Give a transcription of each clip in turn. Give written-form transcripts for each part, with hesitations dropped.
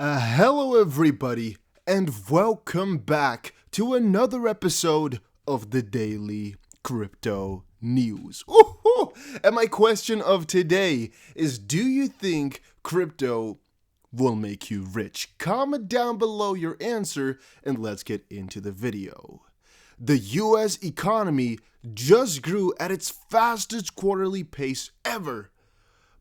Hello everybody, and welcome back to another episode of the Daily Crypto News. Woohoo! And my question of today is, do you think crypto will make you rich? Comment down below your answer and let's get into the video. The US economy just grew at its fastest quarterly pace ever,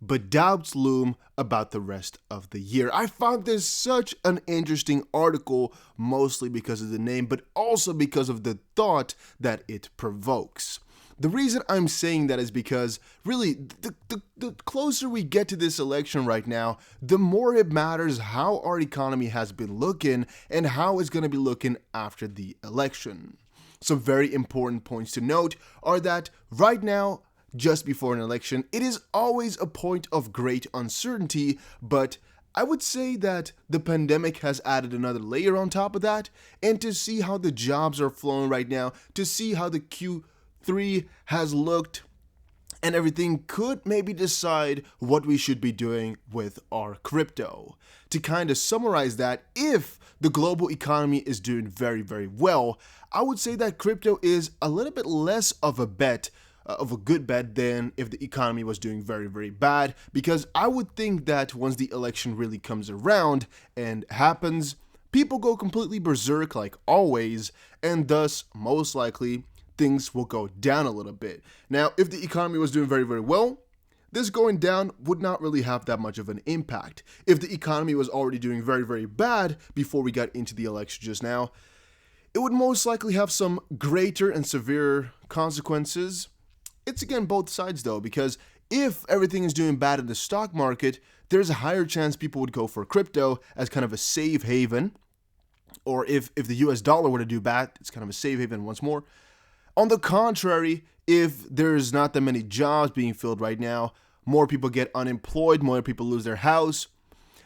but doubts loom about the rest of the year. I found this such an interesting article, mostly because of the name, but also because of the thought that it provokes. The reason I'm saying that is because, really, the closer we get to this election right now, the more it matters how our economy has been looking and how it's going to be looking after the election. Some very important points to note are that right now, just before an election, it is always a point of great uncertainty, but I would say that the pandemic has added another layer on top of that, and to see how the jobs are flowing right now, to see how the Q3 has looked, and everything could maybe decide what we should be doing with our crypto. To kind of summarize that, if the global economy is doing very, very well, I would say that crypto is a little bit less of a good bet than if the economy was doing very, very bad, because I would think that once the election really comes around and happens, people go completely berserk like always, and thus most likely things will go down a little bit. Now, if the economy was doing very, very well, this going down would not really have that much of an impact. If the economy was already doing very, very bad before we got into the election just now, it would most likely have some greater and severe consequences. It's again both sides though, because if everything is doing bad in the stock market, there's a higher chance people would go for crypto as kind of a safe haven. Or if the US dollar were to do bad, it's kind of a safe haven once more. On the contrary, if there's not that many jobs being filled right now, more people get unemployed, more people lose their house,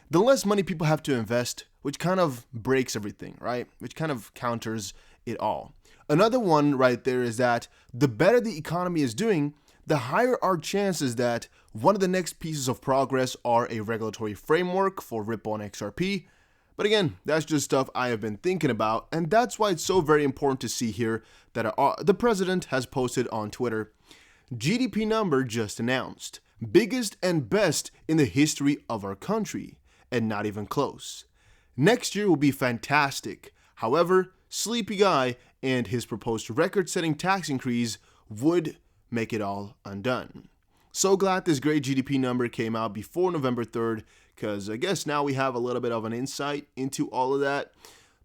the less money people have to invest, which kind of breaks everything, right? Which kind of counters it all. Another one right there is that the better the economy is doing, the higher our chances that one of the next pieces of progress are a regulatory framework for Ripple and XRP. But again, that's just stuff I have been thinking about, and that's why it's so very important to see here that the president has posted on Twitter, GDP number just announced, biggest and best in the history of our country, and not even close. Next year will be fantastic. However, sleepy guy and his proposed record-setting tax increase would make it all undone. So glad this great GDP number came out before November 3rd, because I guess now we have a little bit of an insight into all of that.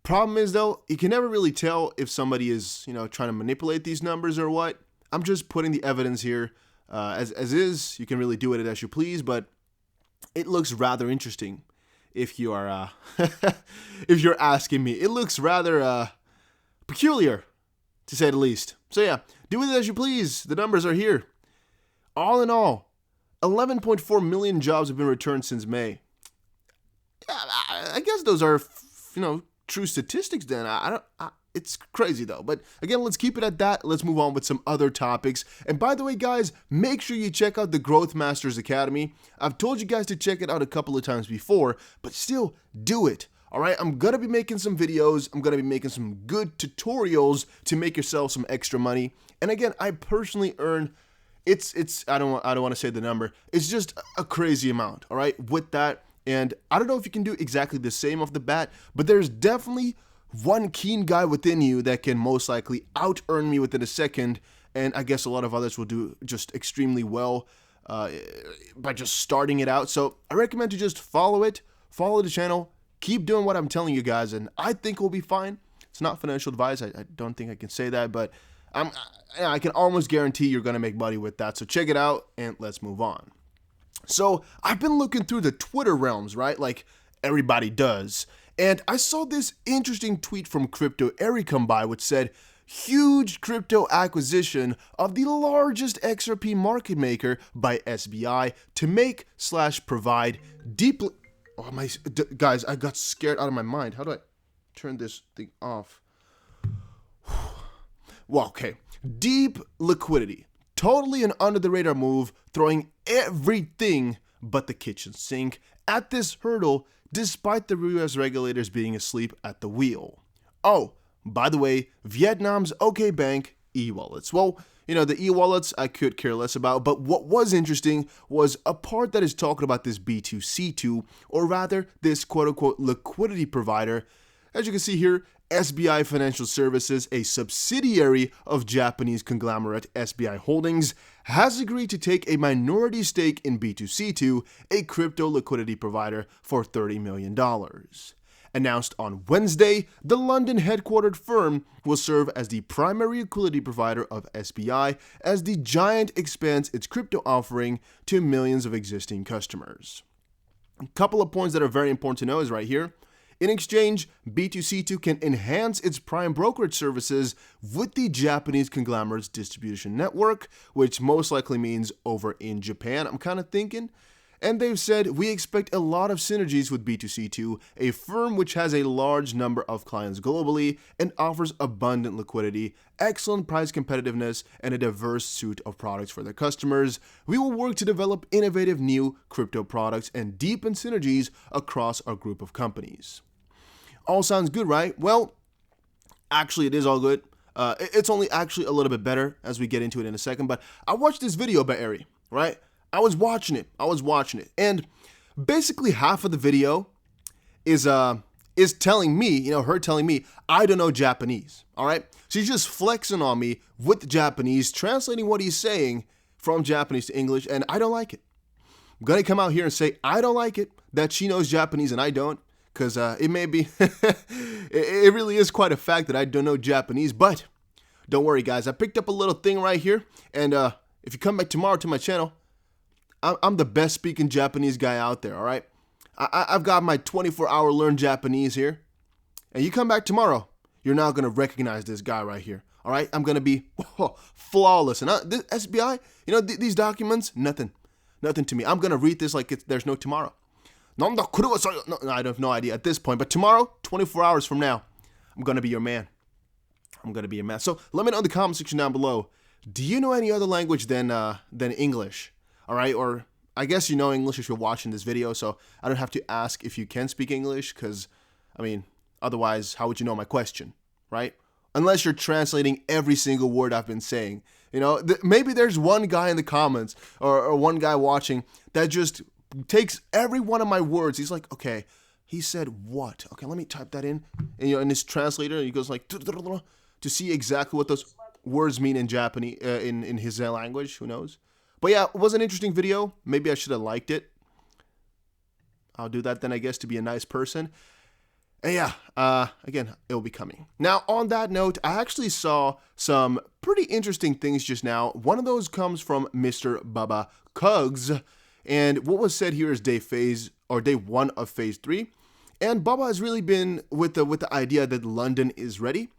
Problem is though, you can never really tell if somebody is, trying to manipulate these numbers or what. I'm just putting the evidence here as is. You can really do it as you please, but it looks rather interesting. If you are, if you're asking me, it looks rather peculiar, to say the least. So yeah, do with it as you please. The numbers are here. All in all, 11.4 million jobs have been returned since May. I guess those are, true statistics. Then it's crazy though. But again, let's keep it at that. Let's move on with some other topics. And by the way, guys, make sure you check out the Growth Masters Academy. I've told you guys to check it out a couple of times before, but still do it. All right, I'm going to be making some videos. I'm going to be making some good tutorials to make yourself some extra money. And again, I personally earn, I don't want to say the number. It's just a crazy amount, all right, with that. And I don't know if you can do exactly the same off the bat, but there's definitely one keen guy within you that can most likely out-earn me within a second. And I guess a lot of others will do just extremely well by just starting it out. So I recommend to just follow the channel, keep doing what I'm telling you guys, and I think we'll be fine. It's not financial advice. I don't think I can say that, but I can almost guarantee you're going to make money with that. So check it out, and let's move on. So I've been looking through the Twitter realms, right? Like everybody does. And I saw this interesting tweet from Crypto Eric come by, which said, huge crypto acquisition of the largest XRP market maker by SBI to make/provide deeply... Oh my, guys, I got scared out of my mind. How do I turn this thing off? Well, okay. Deep liquidity. Totally an under-the-radar move, throwing everything but the kitchen sink at this hurdle despite the US regulators being asleep at the wheel. Oh, by the way, Vietnam's OK Bank e-wallets. Well, the e-wallets I could care less about, but what was interesting was a part that is talking about this B2C2, or rather this quote-unquote liquidity provider. As you can see here, SBI Financial Services, a subsidiary of Japanese conglomerate SBI Holdings, has agreed to take a minority stake in B2C2, a crypto liquidity provider, for $30 million. Announced on Wednesday, the London-headquartered firm will serve as the primary liquidity provider of SBI as the giant expands its crypto offering to millions of existing customers. A couple of points that are very important to know is right here. In exchange, B2C2 can enhance its prime brokerage services with the Japanese conglomerate's distribution network, which most likely means over in Japan, I'm kind of thinking. And they've said, we expect a lot of synergies with B2C2, a firm which has a large number of clients globally and offers abundant liquidity, excellent price competitiveness, and a diverse suite of products for their customers. We will work to develop innovative new crypto products and deepen synergies across our group of companies. All sounds good, right? Well, actually, it is all good. It's only actually a little bit better as we get into it in a second, but I watched this video by Ari, right? I was watching it, and basically half of the video is telling me, her telling me, I don't know Japanese, all right? She's just flexing on me with Japanese, translating what he's saying from Japanese to English, and I don't like it. I'm gonna come out here and say, I don't like it that she knows Japanese and I don't, because it may be, it really is quite a fact that I don't know Japanese, but don't worry, guys. I picked up a little thing right here, and if you come back tomorrow to my channel, I'm the best speaking Japanese guy out there, all right? I've got my 24-hour learn Japanese here. And you come back tomorrow, you're not going to recognize this guy right here, all right? I'm going to be flawless. And this SBI, these documents, nothing to me. I'm going to read this like there's no tomorrow. No, I have no idea at this point. But tomorrow, 24 hours from now, I'm going to be your man. So let me know in the comment section down below. Do you know any other language than English? All right, or I guess you know English if you're watching this video, so I don't have to ask if you can speak English, because, otherwise, how would you know my question, right? Unless you're translating every single word I've been saying. Maybe there's one guy in the comments or one guy watching that just takes every one of my words. He's like, okay, he said what? Okay, let me type that in. And in his translator, he goes like, to see exactly what those words mean in Japanese, in his language, who knows? But yeah, it was an interesting video. Maybe I should have liked it. I'll do that then, I guess, to be a nice person. And yeah, again, it will be coming. Now, on that note, I actually saw some pretty interesting things just now. One of those comes from Mr. Baba Kugs. And what was said here is day 1 of phase 3. And Baba has really been with the idea that London is ready.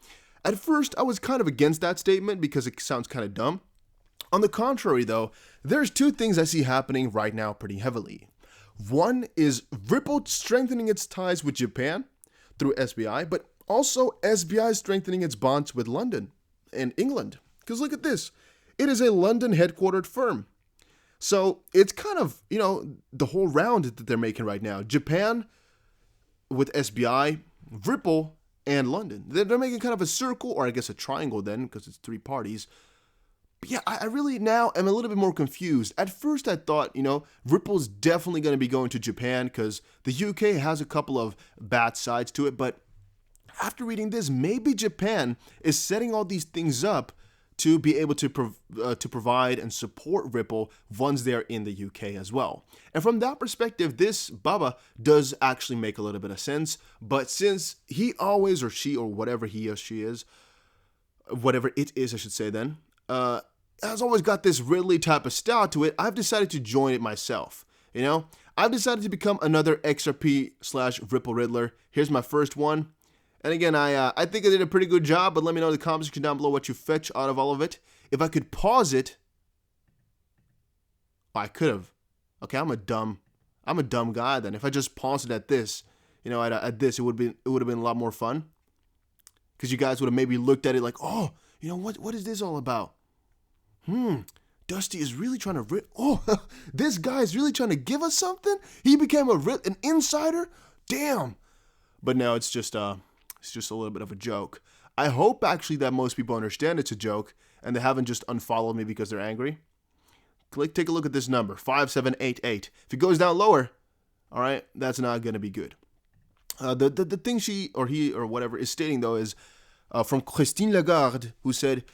At first, I was kind of against that statement because it sounds kind of dumb. On the contrary, though, there's two things I see happening right now pretty heavily. One is Ripple strengthening its ties with Japan through SBI, but also SBI strengthening its bonds with London and England. Because look at this. It is a London headquartered firm. So it's kind of, the whole round that they're making right now. Japan with SBI, Ripple, and London. They're making kind of a circle, or I guess a triangle then, because it's 3 parties. But yeah, I really now am a little bit more confused. At first I thought, Ripple's definitely going to be going to Japan because the UK has a couple of bad sides to it. But after reading this, maybe Japan is setting all these things up to be able to provide and support Ripple once they're in the UK as well. And from that perspective, this Baba does actually make a little bit of sense. But since he always, or she, or whatever he or she is, whatever it is, I should say then, has always got this Ridley type of style to it, I've decided to join it myself. I've decided to become another XRP/Ripple Riddler. Here's my first one. And again, I think I did a pretty good job, but let me know in the comment section down below what you fetch out of all of it. If I could pause it, I could have. Okay, I'm a dumb guy then. If I just paused it at this, at this, it would have been a lot more fun. Because you guys would have maybe looked at it like, oh, what is this all about? Dusty is really trying to this guy is really trying to give us something? He became an insider? Damn. But now it's just a little bit of a joke. I hope actually that most people understand it's a joke and they haven't just unfollowed me because they're angry. Take a look at this number, 5788. If it goes down lower, all right, that's not going to be good. The thing she or he or whatever is stating, though, is from Christine Lagarde, who said,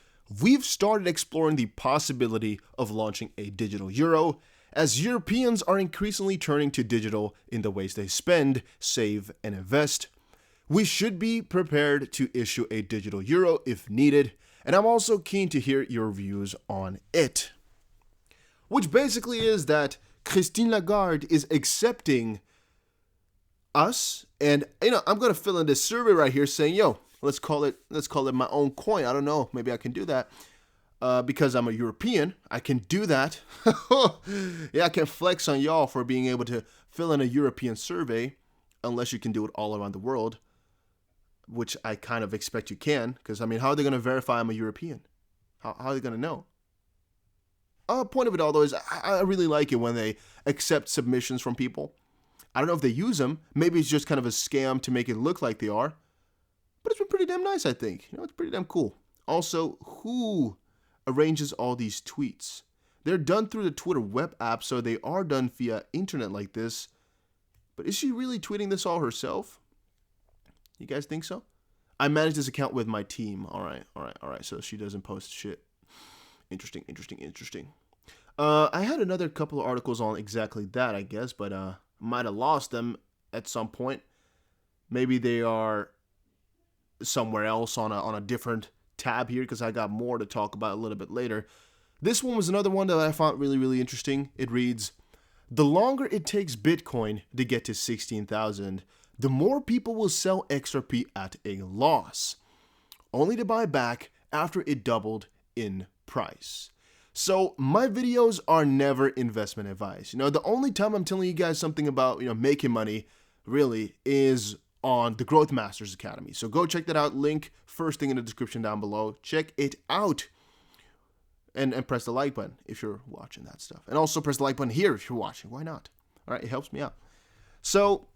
"We've started exploring the possibility of launching a digital euro, as Europeans are increasingly turning to digital in the ways they spend, save, and invest. We should be prepared to issue a digital euro if needed, and I'm also keen to hear your views on it." Which basically is that Christine Lagarde is accepting us, and I'm gonna fill in this survey right here saying, "Yo, let's call it my own coin." I don't know, maybe I can do that because I'm a European. I can do that. Yeah, I can flex on y'all for being able to fill in a European survey, unless you can do it all around the world, which I kind of expect you can, because I mean, how are they gonna verify I'm a European? How are they gonna know? Point of it all, though, is I really like it when they accept submissions from people. I don't know if they use them. Maybe it's just kind of a scam to make it look like they are. But it's been pretty damn nice, I think. It's pretty damn cool. Also, who arranges all these tweets? They're done through the Twitter web app, so they are done via internet like this. But is she really tweeting this all herself? You guys think so? I manage this account with my team. All right. So she doesn't post shit. Interesting. I had another couple of articles on exactly that, I guess, but might have lost them at some point. Maybe they are somewhere else on a different tab here, because I got more to talk about a little bit later. This one was another one that I found really, really interesting. It reads, "The longer it takes Bitcoin to get to 16,000, the more people will sell XRP at a loss, only to buy back after it doubled in price." So my videos are never investment advice. The only time I'm telling you guys something about, making money really is on the Growth Masters Academy. So go check that out. Link first thing in the description down below. Check it out. And press the like button if you're watching that stuff. And also press the like button here if you're watching. Why not? All right, it helps me out. So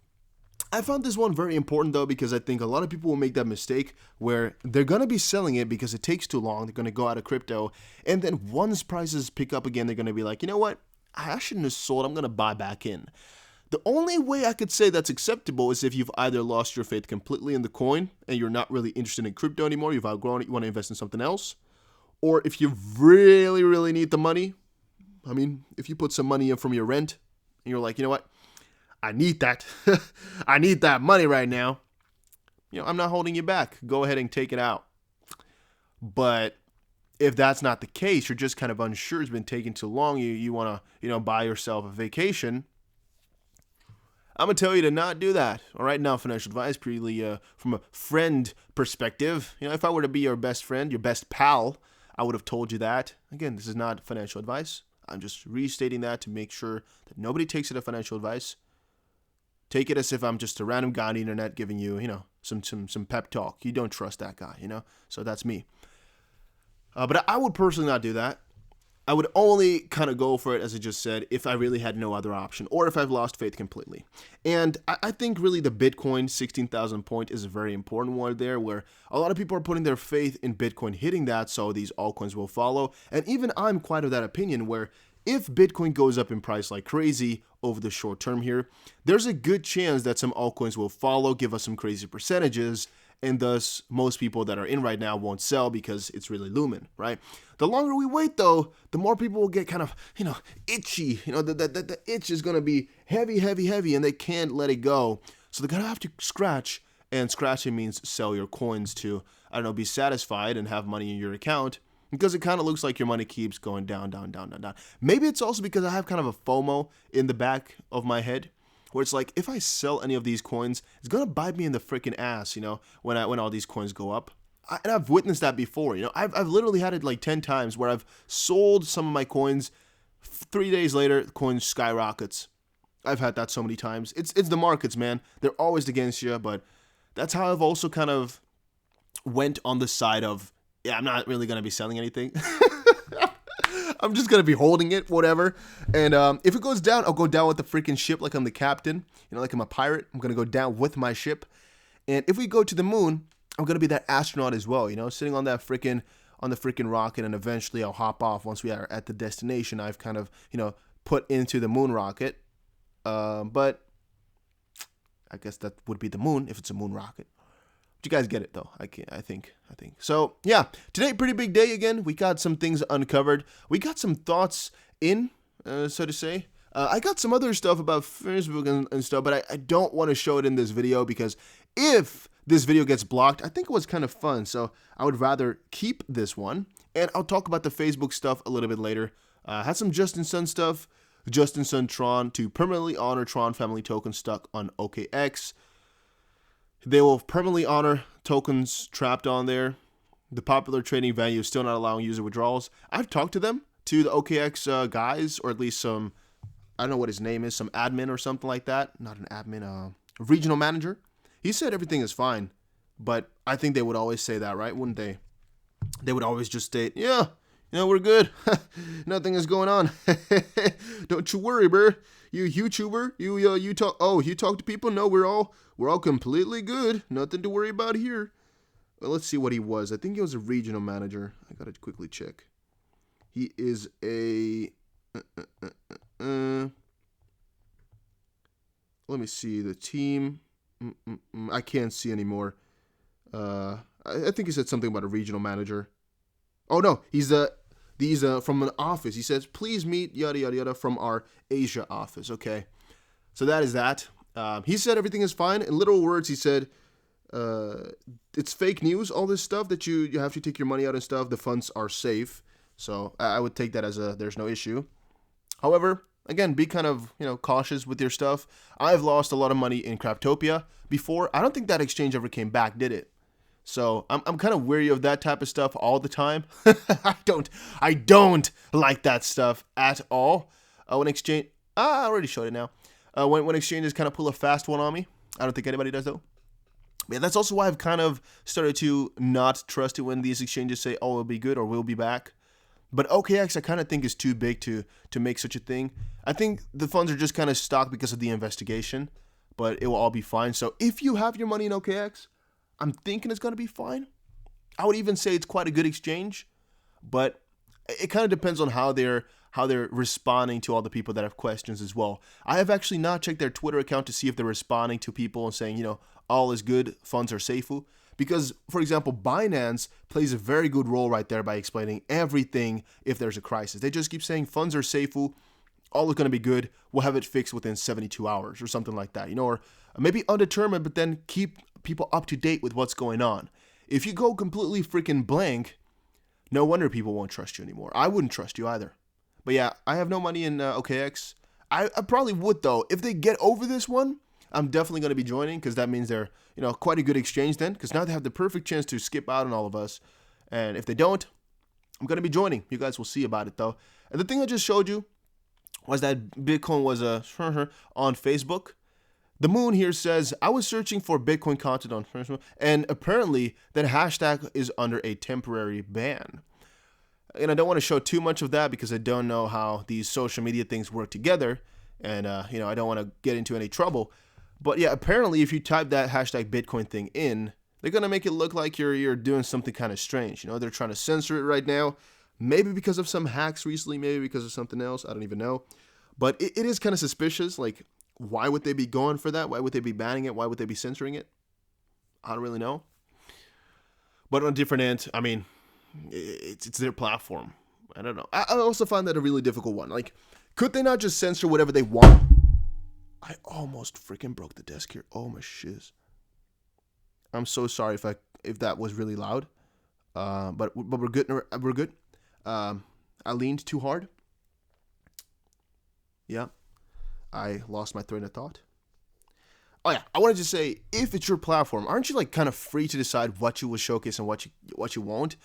I found this one very important, though, because I think a lot of people will make that mistake where they're going to be selling it because it takes too long. They're going to go out of crypto. And then once prices pick up again, they're going to be like, you know what? I shouldn't have sold. I'm going to buy back in. The only way I could say that's acceptable is if you've either lost your faith completely in the coin and you're not really interested in crypto anymore. You've outgrown it. You want to invest in something else. Or if you really, really need the money. I mean, if you put some money in from your rent and you're like, you know what? I need that. I need that money right now. I'm not holding you back. Go ahead and take it out. But if that's not the case, you're just kind of unsure, it's been taking too long, you want to, buy yourself a vacation, I'm going to tell you to not do that. All right, now financial advice, purely from a friend perspective. If I were to be your best friend, your best pal, I would have told you that. Again, this is not financial advice. I'm just restating that to make sure that nobody takes it as financial advice. Take it as if I'm just a random guy on the internet giving you, some pep talk. You don't trust that guy, So that's me. But I would personally not do that. I would only kind of go for it, as I just said, if I really had no other option or if I've lost faith completely. And I think really the Bitcoin 16,000 point is a very important one there, where a lot of people are putting their faith in Bitcoin hitting that, so these altcoins will follow. And even I'm quite of that opinion where if Bitcoin goes up in price like crazy over the short term here, there's a good chance that some altcoins will follow, give us some crazy percentages, and thus most people that are in right now won't sell because it's really looming, right? The longer we wait, though, the more people will get kind of, itchy. The itch is going to be heavy, and they can't let it go. So they're going to have to scratch, and scratching means sell your coins to, be satisfied and have money in your account. Because it kind of looks like your money keeps going down. Maybe it's also because I have kind of a FOMO in the back of my head, where it's like, if I sell any of these coins, it's going to bite me in the freaking ass, when all these coins go up. And I've witnessed that before, I've literally had it like 10 times where I've sold some of my coins. 3 days later, the coin skyrockets. I've had that so many times. It's the markets, man. They're always against you, but that's how I've also kind of went on the side of, yeah, I'm not really going to be selling anything. I'm just gonna be holding it, whatever. And if it goes down, I'll go down with the freaking ship like I'm the captain. You know, like I'm a pirate. I'm gonna go down with my ship. And if we go to the moon, I'm gonna be that astronaut as well. You know, sitting on that freaking rocket, and eventually I'll hop off once we are at the destination I've kind of, you know, put into the moon rocket. But I guess that would be the moon if it's a moon rocket. You guys get it though. I think. So yeah, today pretty big day again. We got some things uncovered. We got some thoughts in, so to say. I got some other stuff about Facebook and stuff, but I don't want to show it in this video because if this video gets blocked, I think it was kind of fun. So I would rather keep this one, and I'll talk about the Facebook stuff a little bit later. Had some Justin Sun stuff. Justin Sun Tron to permanently honor Tron family tokens stuck on OKX. They will permanently honor tokens trapped on there. The popular trading venue is still not allowing user withdrawals. I've talked to them, to the OKX guys, or at least some, I don't know what his name is, some admin or something like that. Not an admin, regional manager. He said everything is fine, but I think they would always say that, right? Wouldn't they? They would always just state, yeah, you know, we're good. Nothing is going on. Don't you worry, bro. You YouTuber, you talk. Oh, you talk to people. No, we're all completely good. Nothing to worry about here. Well, let's see what he was. I think he was a regional manager. I gotta quickly check. He is a. Let me see the team. I can't see anymore. I think he said something about a regional manager. Oh no, he's from an office. He says, please meet yada yada yada from our Asia office. Okay, so that is that. He said everything is fine. In literal words, he said it's fake news. All this stuff that you have to take your money out and stuff. The funds are safe. So I would take that as there's no issue. However, again, be kind of, you know, cautious with your stuff. I've lost a lot of money in Cryptopia before. I don't think that exchange ever came back, did it? So I'm kind of wary of that type of stuff all the time. I don't like that stuff at all. When exchange, I already showed it now. When exchanges kind of pull a fast one on me, I don't think anybody does though. Yeah, that's also why I've kind of started to not trust it when these exchanges say, "Oh, it'll be good" or "We'll be back." But OKX, I kind of think is too big to make such a thing. I think the funds are just kind of stocked because of the investigation, but it will all be fine. So if you have your money in OKX, I'm thinking it's going to be fine. I would even say it's quite a good exchange, but it kind of depends on how they're responding to all the people that have questions as well. I have actually not checked their Twitter account to see if they're responding to people and saying, you know, all is good, funds are safe. Because, for example, Binance plays a very good role right there by explaining everything if there's a crisis. They just keep saying funds are safe, all is going to be good, we'll have it fixed within 72 hours or something like that, you know, or maybe undetermined, but then keep people up to date with what's going on. If you go completely freaking blank, no wonder people won't trust you anymore. I wouldn't trust you either. But yeah, I have no money in OKX. I probably would though. If they get over this one, I'm definitely going to be joining because that means they're, you know, quite a good exchange then. Because now they have the perfect chance to skip out on all of us. And if they don't, I'm going to be joining. You guys will see about it though. And the thing I just showed you was that Bitcoin was on Facebook. The moon here says, I was searching for Bitcoin content on Facebook, and apparently that hashtag is under a temporary ban. And I don't want to show too much of that because I don't know how these social media things work together. And, you know, I don't want to get into any trouble. But yeah, apparently if you type that hashtag Bitcoin thing in, they're going to make it look like you're doing something kind of strange. You know, they're trying to censor it right now. Maybe because of some hacks recently, maybe because of something else. I don't even know. But it is kind of suspicious. Like, why would they be going for that? Why would they be banning it? Why would they be censoring it? I don't really know. But on a different end, I mean, it's their platform. I don't know. I also find that a really difficult one. Like, could they not just censor whatever they want? I almost freaking broke the desk here. Oh my shiz. I'm so sorry if that was really loud. But we're good. We're good. I leaned too hard. Yeah. I lost my train of thought. Oh yeah, I wanted to say, if it's your platform, aren't you like kind of free to decide what you will showcase and what you won't?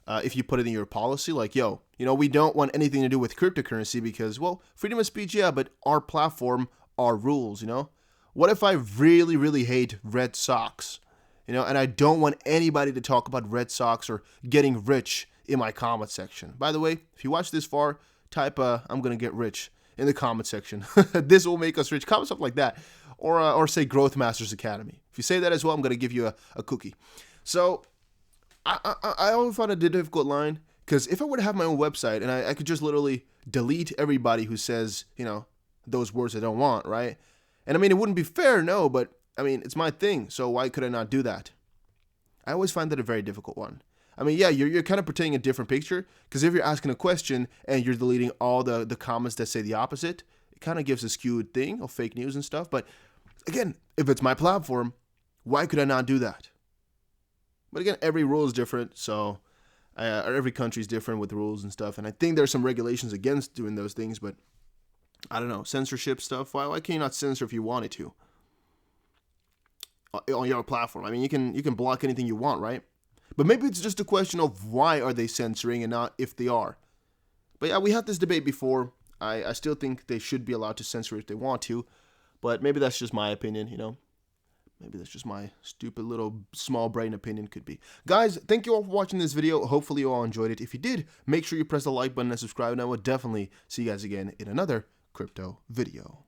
If you put it in your policy, like, yo, you know, we don't want anything to do with cryptocurrency because, well, freedom of speech, yeah, but our platform, our rules, you know? What if I really, really hate Red Sox, you know, and I don't want anybody to talk about Red Sox or getting rich in my comment section. By the way, if you watch this far, type I'm gonna get rich in the comment section. This will make us rich. Comment something like that. Or say Growth Masters Academy. If you say that as well, I'm gonna give you a cookie. So I always found it a difficult line, because if I were to have my own website and I could just literally delete everybody who says, you know, those words I don't want, right? And I mean, it wouldn't be fair, no, but I mean, it's my thing, so why could I not do that? I always find that a very difficult one. I mean, yeah, you're kind of portraying a different picture, because if you're asking a question and you're deleting all the comments that say the opposite, it kind of gives a skewed thing of fake news and stuff. But again, if it's my platform, why could I not do that? But again, every rule is different, so every country is different with rules and stuff. And I think there's some regulations against doing those things, but I don't know, censorship stuff. Why can you not censor if you wanted to on your platform? I mean, you can block anything you want, right? But maybe it's just a question of why are they censoring and not if they are. But yeah, we had this debate before. I still think they should be allowed to censor if they want to, but maybe that's just my opinion, you know. Maybe that's just my stupid little small brain opinion, could be. Guys, thank you all for watching this video. Hopefully you all enjoyed it. If you did, make sure you press the like button and subscribe, and I will definitely see you guys again in another crypto video.